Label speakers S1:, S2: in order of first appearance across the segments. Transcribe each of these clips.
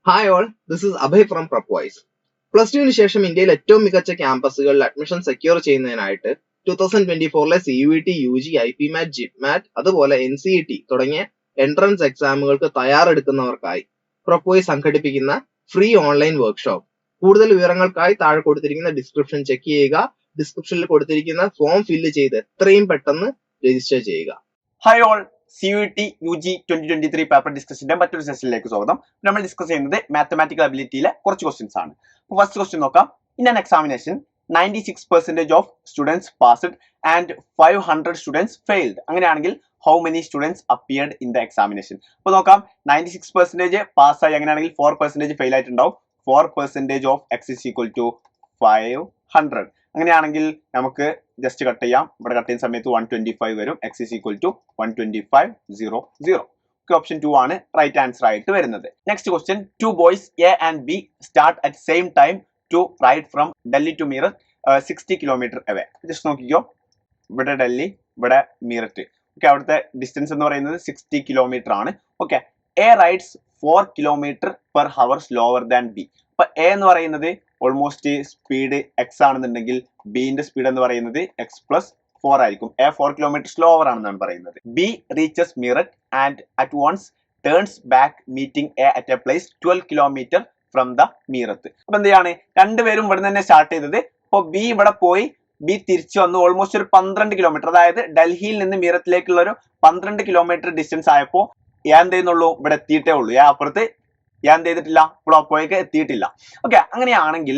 S1: Hi all, this is Abhay from Prepwise. Plus ടുവിന് ശേഷം ഇന്ത്യയിൽ ഏറ്റവും മികച്ച ക്യാമ്പസുകളിൽ അഡ്മിഷൻ സെക്യൂർ ചെയ്യുന്നതിനായിട്ട് 2024 CUET, UG, IPMAT, JIPMAT അതുപോലെ NCET തുടങ്ങിയ എൻട്രൻസ് എക്സാമുകൾക്ക് തയ്യാറെടുക്കുന്നവർക്കായി Prepwise സംഘടിപ്പിക്കുന്ന ഫ്രീ ഓൺലൈൻ വർക്ക്ഷോപ്പ്. കൂടുതൽ വിവരങ്ങൾക്കായി താഴെ കൊടുത്തിരിക്കുന്ന ഡിസ്ക്രിപ്ഷൻ ചെക്ക് ചെയ്യുക. ഡിസ്ക്രിപ്ഷനിൽ കൊടുത്തിരിക്കുന്ന ഫോം ഫില്ല് ചെയ്ത് എത്രയും പെട്ടെന്ന് രജിസ്റ്റർ ചെയ്യുക.
S2: Hi all, CUET UG 2023 paper ഡിസ്കഷന്റെ മറ്റൊരു സെഷനിലേക്ക് സ്വാഗതം. നമ്മൾ ഡിസ്കസ് ചെയ്യുന്നത് മാത്തമാറ്റിക്കൽ അബിലിറ്റിയിലെ കുറച്ച് ക്വസ്റ്റ്യൻസ് ആണ്. ഫസ്റ്റ് ക്വസ്റ്റ്യൻ നോക്കാം. In an examination 96% of students passed and 500 students failed. അങ്ങനെയാണെങ്കിൽ how many students appeared in the examination? അപ്പോൾ നോക്കാം, 96% പാസ്സായി, അങ്ങനെയാണെങ്കിൽ 4% ഫെയിൽ ആയിട്ടുണ്ടാവും. 4% of x is equal to 500. അങ്ങനെയാണെങ്കിൽ നമുക്ക് ജസ്റ്റ് കട്ട് ചെയ്യാം. ഇവിടെ കട്ട് ചെയ്യുന്ന സമയത്ത് 125 വരും. x is equal to 125 0 0. Option 2 ആണ് റൈറ്റ് ആൻസർ ആയിട്ട് വരുന്നത്. Next question, 2 boys A and B start at same time to ride from Delhi to Meerut 60 kilometer away. Just നോക്കിക്കോ, ഇവിടെ ഡൽഹി, ഇവിടെ മീററ്റ്. ഓക്കെ, അവിടുത്തെ ഡിസ്റ്റൻസ് എന്ന് പറയുന്നത് 60 കിലോമീറ്റർ ആണ്. Okay, A rides 4 kilometer per hour slower than B. അപ്പൊ A എന്ന് പറയുന്നത് ഓൾമോസ്റ്റ് സ്പീഡ് എക്സ് ആണെന്നുണ്ടെങ്കിൽ ബിന്റെ സ്പീഡ് എന്ന് പറയുന്നത് എക്സ് പ്ലസ് 4 ആയിരിക്കും. A 4 kilometer സ്ലോവർ ആണെന്നാണ് പറയുന്നത്. B reaches Meerut and at once turns back meeting A at a place 12 kilometer from the Meerut. അപ്പൊ എന്ത് ചെയ്യാണ്, രണ്ടുപേരും ഇവിടെ തന്നെ സ്റ്റാർട്ട് ചെയ്തത്. അപ്പോൾ ബി ഇവിടെ പോയി, ബി തിരിച്ചു വന്നു. ഓൾമോസ്റ്റ് ഒരു 12 കിലോമീറ്റർ, അതായത് ഡൽഹിയിൽ നിന്ന് മീറത്തിലേക്കുള്ള ഒരു 12 കിലോമീറ്റർ ഡിസ്റ്റൻസ് ആയപ്പോൾ ഞാൻ എന്ത് ചെയ്യുന്നുള്ളൂ, ഇവിടെ എത്തിയിട്ടേ ഉള്ളൂ. അപ്പുറത്ത് ഞാൻ എന്ത് ചെയ്തിട്ടില്ല, ഇവിടെ അപ്പോഴേക്ക് എത്തിയിട്ടില്ല. ഓക്കെ, അങ്ങനെയാണെങ്കിൽ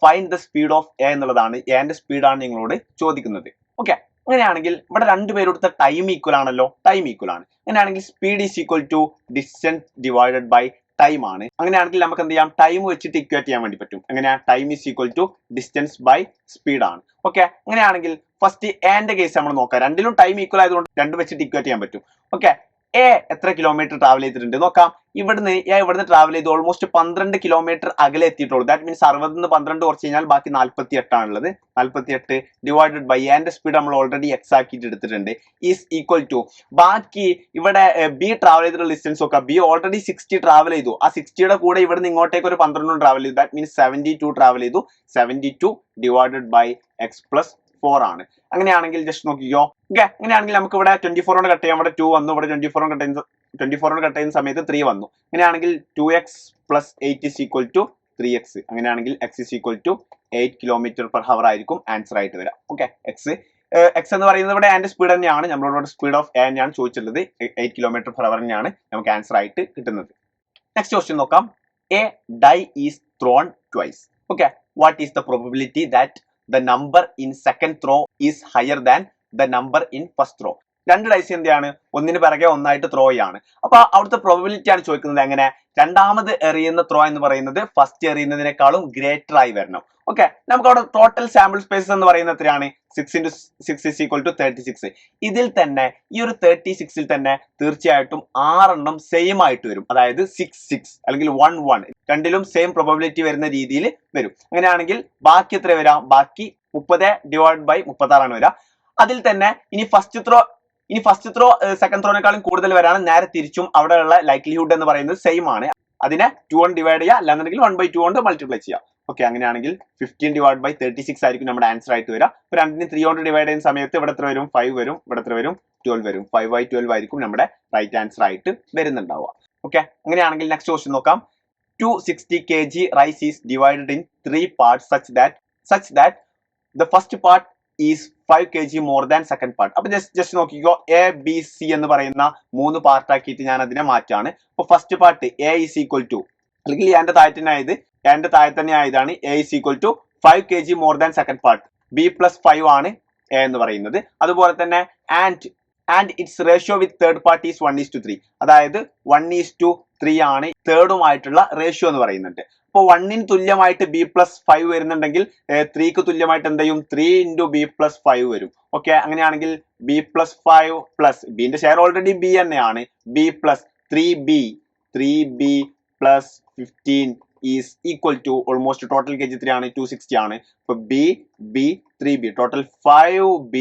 S2: find the speed of a എന്നുള്ളതാണ്, എന്റെ സ്പീഡാണ് നിങ്ങളോട് ചോദിക്കുന്നത്. ഓക്കെ, അങ്ങനെയാണെങ്കിൽ ഇവിടെ രണ്ടുപേരുടെ ടൈം ഈക്വൽ ആണല്ലോ, ടൈം ഈക്വൽ ആണ്. അങ്ങനെയാണെങ്കിൽ speed is equal to distance divided by time ആണ്. അങ്ങനെയാണെങ്കിൽ നമുക്ക് എന്ത് ചെയ്യാം, ടൈം വെച്ചിട്ട് ഇക്വേറ്റ് ചെയ്യാൻ വേണ്ടി പറ്റും. എങ്ങനെയാ, time is equal to distance by speed ആണ്. ഓക്കെ, അങ്ങനെയാണെങ്കിൽ ഫസ്റ്റ് എന്റെ കേസ് നമ്മൾ നോക്കാം. രണ്ടിലും ടൈം ഈക്വൽ ആയതുകൊണ്ട് രണ്ടും വെച്ചിട്ട് ഇക്വേറ്റ് ചെയ്യാൻ പറ്റും. ഓക്കെ, എ എത്ര കിലോമീറ്റർ ട്രാവൽ ചെയ്തിട്ടുണ്ട് നോക്കാം. ഇവിടുന്ന് ട്രാവൽ ചെയ്ത് ഓൾമോസ്റ്റ് 12 കിലോമീറ്റർ അകലെ എത്തിയിട്ടുള്ളൂ. ദാറ്റ് മീൻസ് 60 12 കുറച്ച് കഴിഞ്ഞാൽ ബാക്കി 48 ആണുള്ളത്. 48 ഡിവൈഡഡ് ബൈ എന്റെ സ്പീഡ് നമ്മൾ ഓൾറെഡി എക്സ് ആക്കിയിട്ട് എടുത്തിട്ടുണ്ട്, ഈസ് ഈക്വൽ ടു ബാക്കി ഇവിടെ ബി ട്രാവൽ ചെയ്തിട്ടുള്ള ഡിസ്റ്റൻസ് നോക്കാം. ബി ഓൾറെഡി 60 ട്രാവൽ ചെയ്തു. ആ 60യുടെ കൂടെ ഇവിടുന്ന് ഇങ്ങോട്ടേക്ക് ഒരു 12 ട്രാവൽ ചെയ്തു. ദാറ്റ് മീൻസ് 72 ട്രാവൽ ചെയ്തു. 72 ഡിവൈഡഡ് ബൈ എക്സ് പ്ലസ് 4 ആണ്. അങ്ങനെയാണെങ്കിൽ ജസ്റ്റ് നോക്കിക്കോ. ഓക്കെ, അങ്ങനെയാണെങ്കിൽ നമുക്ക് ഇവിടെ 24 കൊണ്ട് കട്ട് ചെയ്യാം. ഇവിടെ 2 വന്നു. ഇവിടെ 24 കൊണ്ട് കട്ട് ചെയ്യുന്ന സമയത്ത് 3 വന്നു. അങ്ങനെയാണെങ്കിൽ 2x plus 8 is equal to 3x. അങ്ങനെയാണെങ്കിൽ x is equal to 8 kilometre per hour ആയിരിക്കും ആൻസർ ആയിട്ട് വരാം. ഓക്കെ, എക്സ് എന്ന് പറയുന്നത് ഇവിടെ ആൻഡ് സ്പീഡ് തന്നെയാണ്. നമ്മളോട് സ്പീഡ് ഓഫ് എ തന്നെയാണ് ചോദിച്ചിട്ടുള്ളത്. 8 കിലോമീറ്റർ പെർ ഹവർ തന്നെയാണ് നമുക്ക് ആൻസർ ആയിട്ട് കിട്ടുന്നത്. നെക്സ്റ്റ് ക്വസ്റ്റ്യൻ നോക്കാം. A die is thrown twice. Okay, what is the probability that the number in second throw is higher than the number in first throw? രണ്ട് dyes എന്താണ്, ഒന്നിന് പിറകെ ഒന്നായിട്ട് ത്രോ ചെയ്യാണ്. അപ്പൊ അവിടുത്തെ പ്രോബബിലിറ്റി ആണ് ചോദിക്കുന്നത്. എങ്ങനെ, രണ്ടാമത് എറിയുന്ന ത്രോ എന്ന് പറയുന്നത് ഫസ്റ്റ് എറിയുന്നതിനേക്കാളും ഗ്രേറ്റർ ആയി വരണം. ഓക്കെ, നമുക്ക് അവിടെ ടോട്ടൽ സാമ്പിൾ സ്പേസ് എന്ന് പറയുന്നത് എത്രയാണ്, 6 × 6 is equal to 36. ഇതിൽ തന്നെ ഈ ഒരു 36ൽ തന്നെ തീർച്ചയായിട്ടും 6 എണ്ണം സെയിം ആയിട്ട് വരും. അതായത് 6 6 അല്ലെങ്കിൽ 1 1 രണ്ടിലും സെയിം പ്രോബബിലിറ്റി വരുന്ന രീതിയിൽ വരും. അങ്ങനെയാണെങ്കിൽ ബാക്കി എത്ര വരാം, ബാക്കി 30 ഡിവൈഡ് ബൈ 36 ആണ് വരിക. അതിൽ തന്നെ ഇനി ഫസ്റ്റ് ത്രോ സെക്കൻഡ് ത്രോനേക്കാളും കൂടുതൽ വരാണ്. നേരെ തിരിച്ചും അവിടെയുള്ള ലൈക്ലിഹുഡ് എന്ന് പറയുന്നത് സെയിം ആണ്. അതിനെ 2 കൊണ്ട് ഡിവൈഡ് ചെയ്യുക, അല്ലാന്നുണ്ടെങ്കിൽ 1/2 കൊണ്ട് മൾട്ടിപ്ലൈ ചെയ്യാം. ഓക്കെ, അങ്ങനെയാണെങ്കിൽ 15 ഡിവൈഡ് ബൈ 36 ആയിരിക്കും നമ്മുടെ ആൻസർ ആയിട്ട് വരിക. ഇപ്പൊ രണ്ടിന് 3 കൊണ്ട് ഡിവൈഡ് ചെയ്യുന്ന സമയത്ത് ഇവിടെ എത്ര വരും, 5 വരും. ഇവിടെ എത്ര വരും, 12 വരും. 5/12 ആയിരിക്കും നമ്മുടെ റൈറ്റ് ആൻസർ ആയിട്ട് വരുന്നുണ്ടാവുക. ഓക്കെ, അങ്ങനെയാണെങ്കിൽ നെക്സ്റ്റ് ക്വസ്റ്റ്യൻ നോക്കാം. 260 kg rice is divided in 3 parts such that the first part is 5 kg more than second part. അപ്പൊ ജസ്റ്റ് നോക്കിക്കോ, എ ബി സി എന്ന് പറയുന്ന 3 പാർട്ട് ആക്കിയിട്ട് ഞാൻ അതിനെ മാറ്റാണ്. അപ്പൊ first part A is equal to, അല്ലെങ്കിൽ എന്റെ താഴെ തന്നെ ആയതാണ് A is equal to 5 kg more than second part. B plus 5 ആണ് എ എന്ന് പറയുന്നത്. അതുപോലെ തന്നെ and its ratio with third part is 1:3. അതായത് 1:3 ആണ് തേർഡുമായിട്ടുള്ള റേഷ്യോ എന്ന് പറയുന്നുണ്ട്. അപ്പോൾ 1ന് തുല്യമായിട്ട് ബി പ്ലസ് 5 വരുന്നുണ്ടെങ്കിൽ 3ക്ക് തുല്യമായിട്ട് എന്ത് ചെയ്യും, 3 × ബി പ്ലസ് 5 വരും. ഓക്കെ, അങ്ങനെയാണെങ്കിൽ ബി പ്ലസ് 5 പ്ലസ് ബിന്റെ ഷെയർ ഓൾറെഡി ബി തന്നെയാണ്. B plus 3b plus 15 is equal to almost total kg 3 ആണ്, 260 ആണ്. അപ്പൊ B 3b total 5b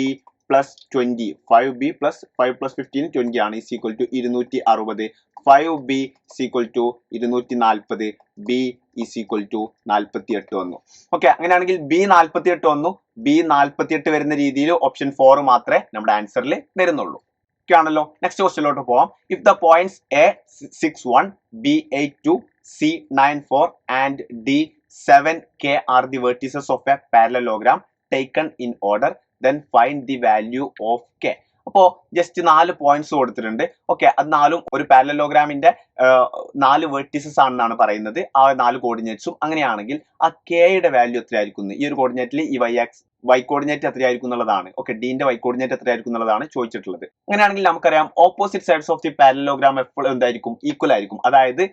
S2: plus 20, 5b plus 5 plus 15 20 ആണ്, is equal to 260. 5b is equal to 240, b is equal to 48 വന്നു. Okay, അങ്ങനെയാണെങ്കിൽ b 48 വന്നു. b 48 വരുന്ന രീതിയിൽ option 4 മാത്രമേ നമ്മുടെ ആൻസറിൽ വരുന്നുള്ളൂ. ഓക്കെ ആണല്ലോ. നെക്സ്റ്റ് ക്വസ്റ്റ്യനിലോട്ട് പോവാം. If the points a 61, b 82, c 94 and d 7k are the vertices of a parallelogram taken in order, then find the value of k. അപ്പോൾ ജസ്റ്റ് 4 പോയിന്റ്സ് കൊടുത്തിട്ടുണ്ട്. ഓക്കെ, അത് നാലും ഒരു പാരലലോഗ്രാമിന്റെ 4 വെർട്ടിസസ് ആണെന്നാണ് പറയുന്നത്, ആ 4 കോർഡിനേറ്റ്സും. അങ്ങനെയാണെങ്കിൽ ആ കെയുടെ വാല്യൂ എത്രയായിരിക്കും? ഈ ഒരു കോർഡിനേറ്റിൽ ഈ വൈ കോർഡിനേറ്റ് എത്രയായിരിക്കും എന്നുള്ളതാണ്. ഓക്കെ, ഡിന്റെ വൈ കോർഡിനേറ്റ് എത്രയായിരിക്കും എന്നുള്ളതാണ് ചോദിച്ചിട്ടുള്ളത്. അങ്ങനെയാണെങ്കിൽ നമുക്കറിയാം opposite sides of the parallelogram എപ്പോഴും എന്തായിരിക്കും? ഈക്വൽ ആയിരിക്കും. അതായത്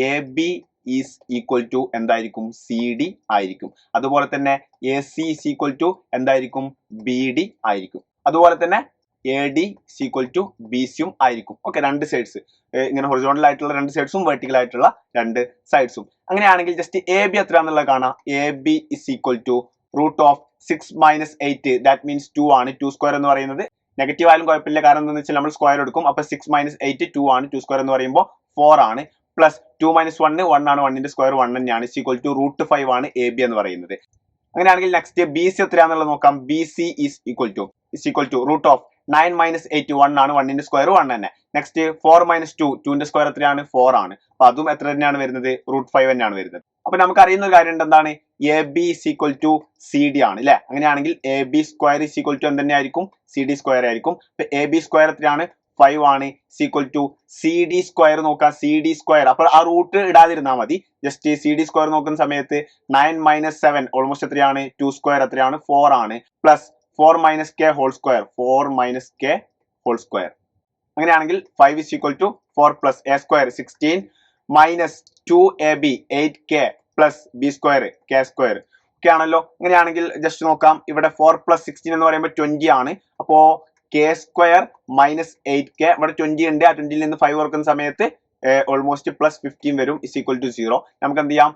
S2: A B is equal to എന്തായിരിക്കും? സി ഡി ആയിരിക്കും. അതുപോലെ തന്നെ A C is equal to എന്തായിരിക്കും? ബി ഡി ആയിരിക്കും. അതുപോലെ തന്നെ A D is equal to B സിയും ആയിരിക്കും. ഓക്കെ, രണ്ട് സൈഡ്സ് ഇങ്ങനെ ഹൊറിസോണ്ടൽ ആയിട്ടുള്ള രണ്ട് സൈഡ്സും വെർട്ടിക്കൽ ആയിട്ടുള്ള രണ്ട് സൈഡ്സും. അങ്ങനെയാണെങ്കിൽ ജസ്റ്റ് എ ബി എത്രയാണെന്നുള്ളത് കാണാം. A B is equal to root of 6 minus 8, that means 2 ആണ്. 2 സ്ക്വയർ എന്ന് പറയുന്നത് നെഗറ്റീവ് ആയാലും കുഴപ്പമില്ല, കാരണം എന്താണെന്ന് വെച്ചാൽ നമ്മൾ സ്ക്വയർ എടുക്കും. അപ്പൊ 6 minus 8 2 ആണ്. 2 സ്ക്വയർ എന്ന് പറയുമ്പോൾ 4 ആണ്. പ്ലസ് 2 minus 1 1 ആണ്. 1ന്റെ സ്ക്വയർ 1 തന്നെയാണ്. ഇസ് ഈക്വൽ ടു റൂട്ട് 5 ആണ് എ ബി എന്ന് പറയുന്നത്. അങ്ങനെയാണെങ്കിൽ നെക്സ്റ്റ് ബി സി എത്രയാണെന്നുള്ളത് നോക്കാം. B C is equal to root of 9 minus 8 1 ആണ്. 1ന്റെ സ്ക്വയർ 1 തന്നെ. നെക്സ്റ്റ് 4 minus 2 2ന്റെ സ്ക്വയർ എത്രയാണ്? 4 ആണ്. അപ്പൊ അതും എത്ര തന്നെയാണ് വരുന്നത്? റൂട്ട് 5 തന്നെയാണ് വരുന്നത്. അപ്പൊ നമുക്ക് അറിയുന്ന ഒരു കാര്യം എന്താണ്? A B is equal to C D ആണ് അല്ലെ. അങ്ങനെയാണെങ്കിൽ A B square is equal to എന്ത് തന്നെ ആയിരിക്കും? സി ഡി സ്ക്വയർ ആയിരിക്കും. അപ്പൊ എ ബി സ്ക്വയർ എത്രയാണ്? 5 ആണ്. Is equal to C D square നോക്കാം. സി ഡി സ്ക്വയർ, അപ്പോൾ ആ റൂട്ട് ഇടാതിരുന്നാൽ മതി. ജസ്റ്റ് സി ഡി സ്ക്വയർ നോക്കുന്ന സമയത്ത് 9 minus 7 ഓൾമോസ്റ്റ് എത്രയാണ്? 2 സ്ക്വയർ എത്രയാണ്? 4 ആണ്. Plus 4 minus k whole square 4 minus k whole square. അങ്ങനെയാണെങ്കിൽ 5 is equal to 4 plus a square 16 minus 2ab 8k plus b square k square. Okay ആണല്ലോ. അങ്ങനെയാണെങ്കിൽ just നോക്കാം. ഇവിടെ 4 plus 16 എന്ന് പറയുമ്പോൾ 20 ആണ്. അപ്പോ k സ്ക്വയർ മൈനസ് 8k, ഇവിടെ 20 ഉണ്ട്. ആ 20ൽ നിന്ന് 5 ഓർക്കുന്ന സമയത്ത് ഓൾമോസ്റ്റ് പ്ലസ് 15 വരും. Is equal to 0. നമുക്ക് എന്ത് ചെയ്യാം?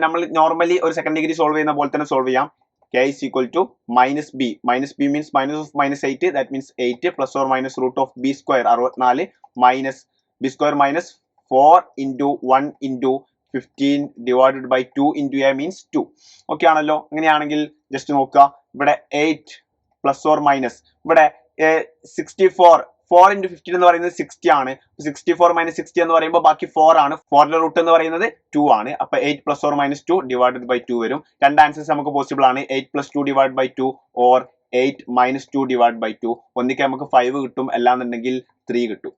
S2: നമ്മൾ നോർമലി ഒരു സെക്കൻഡ് ഡിഗ്രി സോൾവ് ചെയ്യുന്ന പോലെ തന്നെ സോൾവ് ചെയ്യാം. k is equal to minus b. Minus b means minus of minus 8. That means 8 plus or minus root of b square 64 minus b square minus 4 into 1 into 15 divided by 2 into a means 2. Okay ആണല്ലോ. അങ്ങനെയാണെങ്കിൽ just നോക്കുക. ഇവിടെ 8 plus or minus ഇവിടെ 64 4 into 15 എന്ന് പറയുന്നത് 60 ആണ്. 64 minus 60 എന്ന് പറയുമ്പോൾ ബാക്കി 4 ആണ്. 4ന്റെ റൂട്ട് എന്ന് പറയുന്നത് 2 ആണ്. അപ്പൊ 8 plus or minus 2 divided by 2 വരും. രണ്ട് ആൻസേഴ്സ് നമുക്ക് പോസിബിൾ ആണ്. 8 plus 2 divided by 2 or 8 minus 2 divided by 2. ഒന്നിക്ക് നമുക്ക് 5 കിട്ടും, അല്ലാന്നുണ്ടെങ്കിൽ 3 കിട്ടും.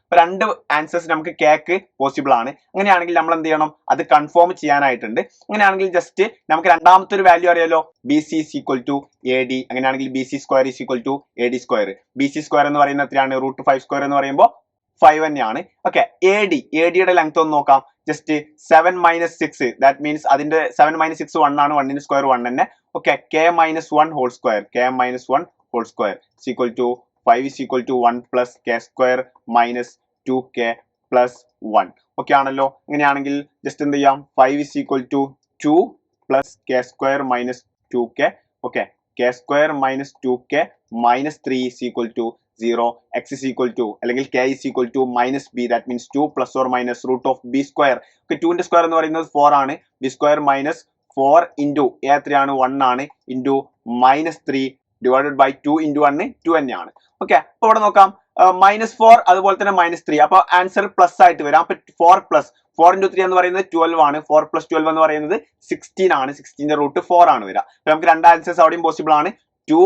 S2: അപ്പൊ രണ്ട് ആൻസേഴ്സ് നമുക്ക് കേക്ക് പോസിബിൾ ആണ്. അങ്ങനെയാണെങ്കിൽ നമ്മൾ എന്ത് ചെയ്യണം? അത് കൺഫേം ചെയ്യാനായിട്ടുണ്ട്. അങ്ങനെയാണെങ്കിൽ ജസ്റ്റ് നമുക്ക് രണ്ടാമത്തെ ഒരു വാല്യൂ അറിയാലോ. B C is equal to A D. അങ്ങനെയാണെങ്കിൽ B C square is equal to A D square. B C square എന്ന് പറയുന്നത് എത്രയാണ്? റൂട്ട് 5 സ്ക്വയർ എന്ന് പറയുമ്പോൾ 5 തന്നെയാണ്. ഓക്കെ, എ ഡിയുടെ ലെങ്ത് ഒന്ന് നോക്കാം. ജസ്റ്റ് 7 minus 6, ദാറ്റ് മീൻസ് അതിന്റെ 7 minus 6 1 ആണ്. 1ന്റെ സ്ക്വയർ 1 തന്നെ. Okay, k minus 1 whole square k minus 1 whole square is equal to 5 is equal to 1 plus k square minus 2k plus 1. Okay ആണല്ലോ. അങ്ങനെയാണെങ്കിൽ just എന്ത് ചെയ്യാം? 5 is equal to 2 plus k square minus 2k. Okay, k square minus 2k minus 3 is equal to 0. x is equal to അല്ലെങ്കിൽ k is equal to minus b. That means 2 plus or minus root of b square. Okay, 2ന്റെ square എന്ന് പറയുന്നത് 4 ആണ്. b square minus 4 into a എത്രയാണ്? 1 ആണ്. into minus 3 divided by 2 into 1 2 തന്നെയാണ്. Okay, അപ്പൊ ഇവിടെ നോക്കാം. -4 അതുപോലെ തന്നെ -3. അപ്പൊ ആൻസർ പ്ലസ് ആയിട്ട് വരാം. അപ്പൊ 4 plus 4 into 3 എന്ന് പറയുന്നത് 12 ആണ്. 4 plus 12 എന്ന് പറയുന്നത് 16 ആണ്. 16ന്റെ റൂട്ട് 4 ആണ് വരിക. അപ്പൊ നമുക്ക് രണ്ട് ആൻസേഴ്സ് അവിടെയും പോസിബിൾ ആണ്. 2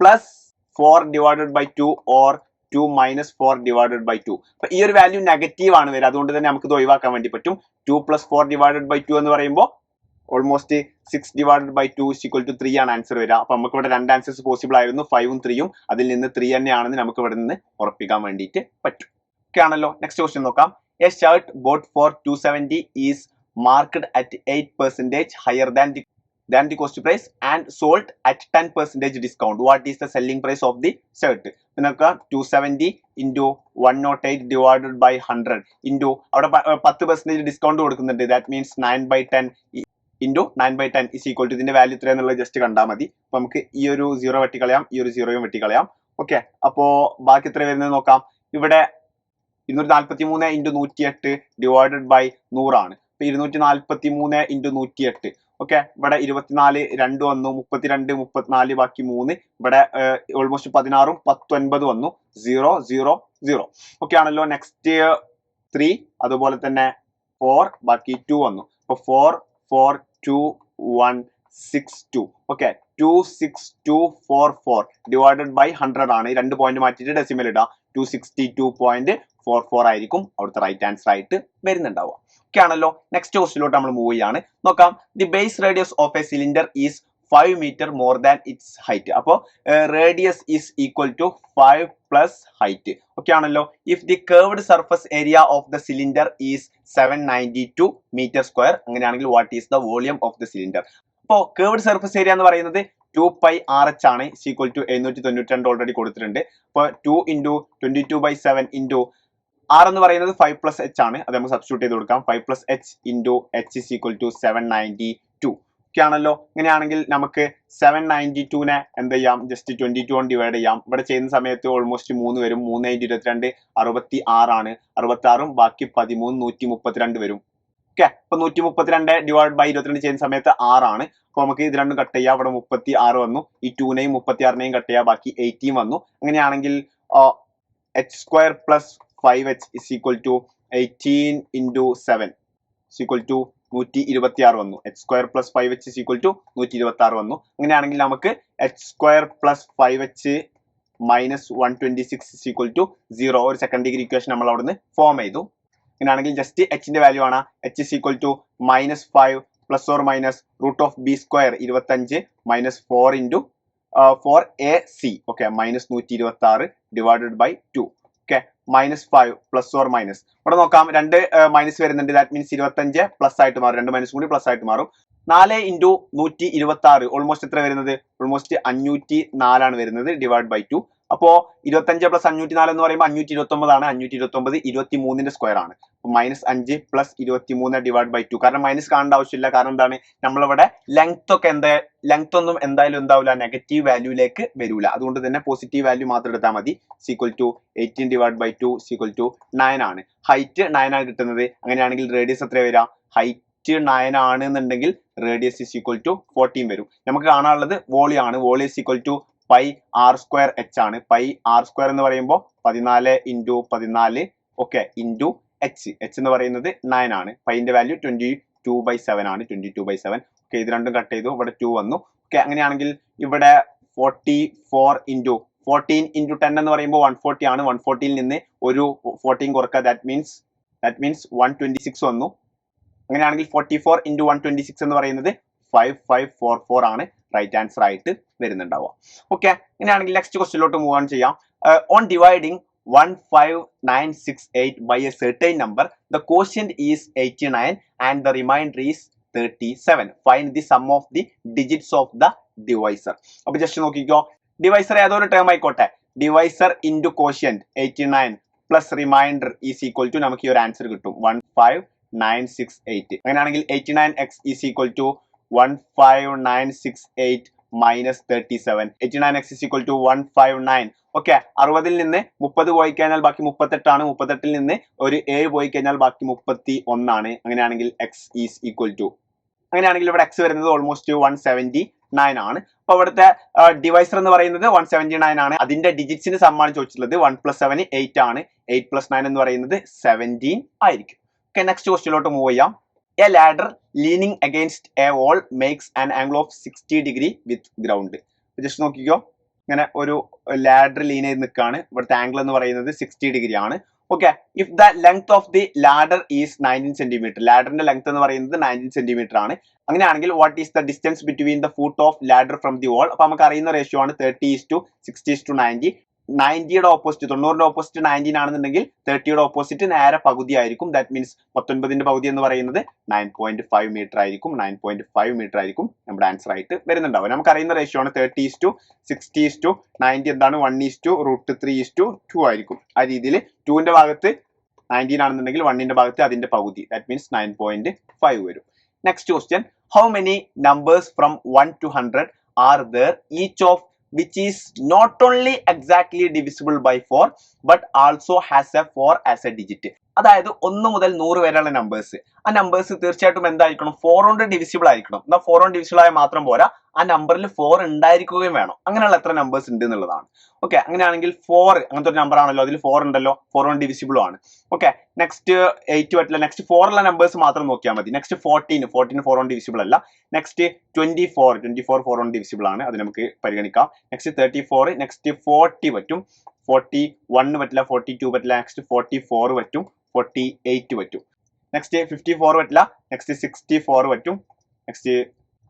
S2: plus 4 divided by 2 or 2 minus 4 divided by 2. അപ്പൊ ഈ ഒരു വാല്യൂ നെഗറ്റീവ് ആണ് വരിക. അതുകൊണ്ട് തന്നെ നമുക്ക് ഇത് ഒഴിവാക്കാൻ വേണ്ടി പറ്റും. 2 plus 4 divided by 2 എന്ന് പറയുമ്പോൾ almost 6 divided by 2 is equal to 3 ആണ് ആൻസർ വരിക. അപ്പൊ നമുക്ക് ഇവിടെ രണ്ട് ആൻസേഴ്സ് പോസിബിൾ ആയിരുന്നു. 5ഉം 3ഉം. അതിൽ നിന്ന് 3 തന്നെയാണെന്ന് നമുക്ക് ഇവിടെ നിന്ന് ഉറപ്പിക്കാൻ വേണ്ടിയിട്ട് പറ്റും. ഓക്കെ ആണല്ലോ. നെക്സ്റ്റ് ക്വസ്റ്റ്യൻ നോക്കാം. A shirt bought for 270 is marked at 8% higher than the cost price and sold at 10% discount. What is the selling price of the shirt? നമുക്ക് 270 into 108 divided by 100 into അവിടെ 10% discount കൊടുക്കുന്നുണ്ട്. That means 9/10 into 9/10 is equal to ഇതിന്റെ value എത്രയാന്നുള്ളത് just കണ്ടാൽ മതി. അപ്പൊ നമുക്ക് ഈ ഒരു 0 വെട്ടിക്കളയാം, ഈ ഒരു 0യും വെട്ടിക്കളയാം. ഓക്കെ, അപ്പോ ബാക്കി എത്ര വരുന്നത് നോക്കാം. ഇവിടെ 243 into 108 divided by 100 ആണ്. അപ്പൊ 243 into 108. ഓക്കെ, ഇവിടെ 24 2 വന്നു, 32 34 ബാക്കി 3, ഇവിടെ ഓൾമോസ്റ്റ് 16 19 വന്നു, 0 0 0. ഓക്കെ ആണല്ലോ. നെക്സ്റ്റ് 3, അതുപോലെ തന്നെ 4 ബാക്കി 2 വന്നു. അപ്പൊ 4 4 2 1 6 2. ഓക്കെ, 26244 ഡിവൈഡഡ് ബൈ 100 ആണ്. 2 പോയിന്റ് മാറ്റിയിട്ട് ഡെസിമൽ ഇടുക. 262.44 ആയിരിക്കും അവിടുത്തെ റൈറ്റ് ആൻസർ ആയിട്ട് വരുന്നുണ്ടാവുക. ഓക്കെ ആണല്ലോ. നെക്സ്റ്റ് ക്വസ്റ്റിലോട്ട് നമ്മൾ മൂവ് ചെയ്യാണ്. നോക്കാം. The base radius of a cylinder is 5 meter more than its height. അപ്പോൾ radius is equal to 5 plus height. Okay ആണല്ലോ. If the curved surface area of the cylinder is 792 meter square, അങ്ങനെയാണെങ്കിൽ what is the volume of the cylinder? അപ്പോൾ curved surface area എന്ന് പറയുന്നത് 2πRH ആണ്, equal to 792 already കൊടുത്തിട്ടുണ്ട്. അപ്പോൾ 2 into 22/7 into R എന്ന് പറയുന്നത് 5 plus H ആണ്, അത് നമുക്ക് സബ്സ്റ്റിറ്റ്യൂട്ട് ചെയ്ത് കൊടുക്കാം. 5 plus H into H is equal to 792. Okay ആണല്ലോ. ഇങ്ങനെയാണെങ്കിൽ നമുക്ക് 792നെ എന്ത് ചെയ്യാം, ജസ്റ്റ് 22 കൊണ്ട് ഡിവൈഡ് ചെയ്യാം. ഇവിടെ ചെയ്യുന്ന സമയത്ത് ഓൾമോസ്റ്റ് 3 വരും. 3 × 22 66 ആണ്. 66ഉം ബാക്കി 13 132 വരും. ഓക്കെ, അപ്പൊ 132 ഡിവൈഡ് ബൈ 22 ചെയ്യുന്ന സമയത്ത് 6 ആണ്. അപ്പൊ നമുക്ക് ഇത് രണ്ടും കട്ട് ചെയ്യാം. ഇവിടെ 36 വന്നു. ഈ 2നെയും 36നെയും കട്ട് ചെയ്യാം, ബാക്കി 18 വന്നു. അങ്ങനെയാണെങ്കിൽ h² plus 5h is equal to 18 into 7 is equal to 126 വന്നു. h² plus 5h is equal to 126 വന്നു. അങ്ങനെയാണെങ്കിൽ നമുക്ക് h² plus 5h minus 126 is equal to 0, ഒരു സെക്കൻഡ് ഡിഗ്രി ഇക്വേഷൻ നമ്മൾ അവിടുന്ന് ഫോം ചെയ്തു. അങ്ങനെയാണെങ്കിൽ ജസ്റ്റ് എച്ചിന്റെ വാല്യൂ ആണ്. h is equal to -5 plus or minus root of b square 25 minus 4 into 4ac. Okay, -126 divided by 2. Okay, -5 plus or minus. ഇവിടെ നോക്കാം, 2 minus വരുന്നുണ്ട്. That means 25 plus ആയിട്ട് മാറും. 2 മൈനസ് കൂടി പ്ലസ് ആയിട്ട് മാറും. 4 into 126 ഓൾമോസ്റ്റ് എത്ര വരുന്നത്? ഓൾമോസ്റ്റ് 504 ആണ് വരുന്നത്, ഡിവൈഡ് ബൈ 2. അപ്പോ 25 plus 504 എന്ന് പറയുമ്പോൾ 529 ആണ്. 529 23ന്റെ സ്ക്വയർ ആണ്. -5 plus 23 ഡിവൈഡ് ബൈ 2. കാരണം മൈനസ് കാണേണ്ട ആവശ്യമില്ല. കാരണം എന്താണ്, നമ്മളിവിടെ ലെങ്ത് ഒന്നും എന്തായാലും എന്താവില്ല, നെഗറ്റീവ് വാല്യൂലേക്ക് വരൂല. അതുകൊണ്ട് തന്നെ പോസിറ്റീവ് വാല്യൂ മാത്രം എടുത്താൽ മതി. Equal to 18 divide by 2 equal to 9 ആണ്. ഹൈറ്റ് 9 ആണ് കിട്ടുന്നത്. അങ്ങനെയാണെങ്കിൽ റേഡിയസ് എത്ര വരിക? ഹൈറ്റ് 9 ആണെന്നുണ്ടെങ്കിൽ റേഡിയസ് ഈസ് ഈക്വൽ ടു 14 വരും. നമുക്ക് കാണാനുള്ളത് വോളിയം ആണ്. Volume is equal to πr²h ആണ്. πr² എന്ന് പറയുമ്പോൾ 14 into 14 ഓക്കെ ഇൻറ്റു h എന്ന് പറയുന്നത് 9 ആണ്. പൈന്റെ വാല്യൂ 22/7 ആണ്. 22/7. ഓക്കെ, ഇത് രണ്ടും കട്ട് ചെയ്തു. ഇവിടെ 2 വന്നു. ഓക്കെ, അങ്ങനെയാണെങ്കിൽ ഇവിടെ 44 into 14 into 10 എന്ന് പറയുമ്പോൾ 140 ആണ്. 140ൽ നിന്ന് ഒരു 14 കുറക്കുക. ദാറ്റ് മീൻസ് 126 വന്നു. അങ്ങനെയാണെങ്കിൽ 44 into 126 എന്ന് പറയുന്നത് 5544 ആണ് റൈറ്റ് ആൻസർ ആയിട്ട് വരുന്നുണ്ടാവുക. ഓക്കെ, അങ്ങനെയാണെങ്കിൽ നെക്സ്റ്റ് ക്വസ്റ്റ്യനിലോട്ട് മൂവ് ഓൺ ചെയ്യാം. On dividing 15968 by a certain number, the quotient is 89 and the remainder is 37. Find the sum of the digits of the divisor. അപ്പൊ just നോക്കിക്കോ, ഡിവൈസർ ഏതൊരു term ആയിക്കോട്ടെ, divisor into quotient 89 plus remainder is equal to നമുക്ക് ഈ ഒരു answer കിട്ടും 15968. അങ്ങനെയാണെങ്കിൽ 89x is equal to 15968 minus 37. 89x is equal to 159. Okay, 60ൽ നിന്ന് 30 പോയി കഴിഞ്ഞാൽ ബാക്കി 38 ആണ്. 38ൽ നിന്ന് ഒരു 7 പോയി കഴിഞ്ഞാൽ ബാക്കി 31 ആണ്. അങ്ങനെയാണെങ്കിൽ x is equal to, അങ്ങനെയാണെങ്കിൽ ഇവിടെ x വരുന്നത് ഓൾമോസ്റ്റ് 179 ആണ്. അപ്പൊ ഇവിടുത്തെ ഡിവൈസർ എന്ന് പറയുന്നത് 179 ആണ്. അതിന്റെ ഡിജിറ്റ്സിന് സമ്മാണ് ചോദിച്ചിട്ടുള്ളത്. 1 + 7 8 ആണ്. 8 + 9 എന്ന് പറയുന്നത് 17 ആയിരിക്കും. ഓക്കെ, നെക്സ്റ്റ് ക്വസ്റ്റ്യനിലോട്ട് മൂവ് ചെയ്യാം. A ladder leaning against a wall makes an angle of 60 degree with ground. Just നോക്കിക്കോ, ഇങ്ങനെ ഒരു ലാഡർ ലീൻ ചെയ്ത് നിൽക്കുകയാണ്. ഇവിടുത്തെ ആംഗിൾ എന്ന് പറയുന്നത് 60 ഡിഗ്രി ആണ്. Okay, if the length of the ladder is 19 centimetre, ലാഡറിന്റെ ലെങ്ത് എന്ന് പറയുന്നത് 19 സെന്റിമീറ്റർ ആണ്. അങ്ങനെയാണെങ്കിൽ what is the distance between the foot of ladder from the wall? അപ്പൊ നമുക്ക് അറിയുന്ന റേഷ്യോ ആണ് 30:60:90. 90യുടെ ഓപ്പോസിറ്റ്, 90ന്റെ ഓപ്പോസിറ്റ് 19 ആണെന്നുണ്ടെങ്കിൽ 30യുടെ ഓപ്പോസിറ്റ് നേരെ പകുതി ആയിരിക്കും. ദാറ്റ് മീൻസ് 19ന്റെ പകുതി എന്ന് പറയുന്നത് 9.5 മീറ്റർ ആയിരിക്കും. 9.5 മീറ്റർ ആയിരിക്കും നമ്മുടെ ആൻസർ ആയിട്ട് വരുന്നുണ്ടാവും. നമുക്ക് അറിയുന്ന റേഷ്യോ ആണ് 30:60:90. എന്താണ് 1:√3:2 ആയിരിക്കും. ആ രീതിയിൽ 2ന്റെ ഭാഗത്ത് 19 ആണെന്നുണ്ടെങ്കിൽ 1ന്റെ ഭാഗത്ത് അതിന്റെ പകുതി, ദാറ്റ് മീൻസ് 9.5 വരും. Next question, how many numbers from 1 to 100 are there each of which is not only exactly divisible by 4 but also has a 4 as a digit. അതായത് 1 മുതൽ 100 വരെയുള്ള നമ്പേഴ്സ്, ആ നമ്പേഴ്സ് തീർച്ചയായിട്ടും എന്തായിരിക്കണം, 4 കൊണ്ട് ഡിവിസിബിൾ ആയിരിക്കണം. എന്നാൽ 4 കൊണ്ട് ഡിവിസിബിൾ ആയ മാത്രം പോരാ, ആ നമ്പറിൽ 4 ഉണ്ടായിരിക്കുകയും വേണം. അങ്ങനെയുള്ള എത്ര നമ്പേഴ്സ് ഉണ്ട് എന്നുള്ളതാണ്. ഓക്കെ, അങ്ങനെയാണെങ്കിൽ 4 അങ്ങനത്തെ ഒരു നമ്പർ ആണല്ലോ, അതിൽ 4 ഉണ്ടല്ലോ, 4 കൊണ്ട് ഡിവിസിബിളും ആണ്. ഓക്കെ, നെക്സ്റ്റ് 8 പറ്റില്ല, നെക്സ്റ്റ് 4 ഉള്ള നമ്പേഴ്സ് മാത്രം നോക്കിയാൽ മതി. നെക്സ്റ്റ് 14 4 കൊണ്ട് ഡിവിസിബിൾ അല്ല. നെക്സ്റ്റ് 24 4 കൊണ്ട് ഡിവിസിബിൾ ആണ്, അത് നമുക്ക് പരിഗണിക്കാം. നെക്സ്റ്റ് 34, നെക്സ്റ്റ് 40 പറ്റും, 41 പറ്റില്ല, 42 പറ്റില്ല, നെക്സ്റ്റ് 44 പറ്റും, 48 പറ്റും, നെക്സ്റ്റ് 54 പറ്റില്ല, നെക്സ്റ്റ് 64 പറ്റും, നെക്സ്റ്റ്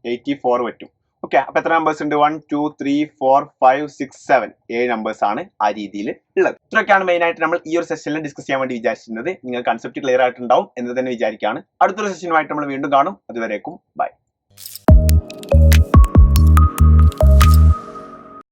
S2: 84 പറ്റും. ഓക്കെ, അപ്പൊ എത്ര നമ്പേഴ്സ് ഉണ്ട്? 1 2 3 4 5 6 7 7 നമ്പേഴ്സ് ആണ് ആ രീതിയിൽ ഉള്ളത്. ഇത്രയൊക്കെയാണ് മെയിൻ ആയിട്ട് നമ്മൾ ഈ ഒരു സെഷനിൽ ഡിസ്കസ് ചെയ്യാൻ വേണ്ടി വിചാരിച്ചിരുന്നത്. നിങ്ങൾ കൺസെപ്റ്റ് ക്ലിയർ ആയിട്ടുണ്ടാവും എന്ന് തന്നെ വിചാരിക്കുകയാണ്. അടുത്തൊരു സെഷനുമായിട്ട് നമ്മൾ വീണ്ടും കാണും. അതുവരേക്കും ബൈ.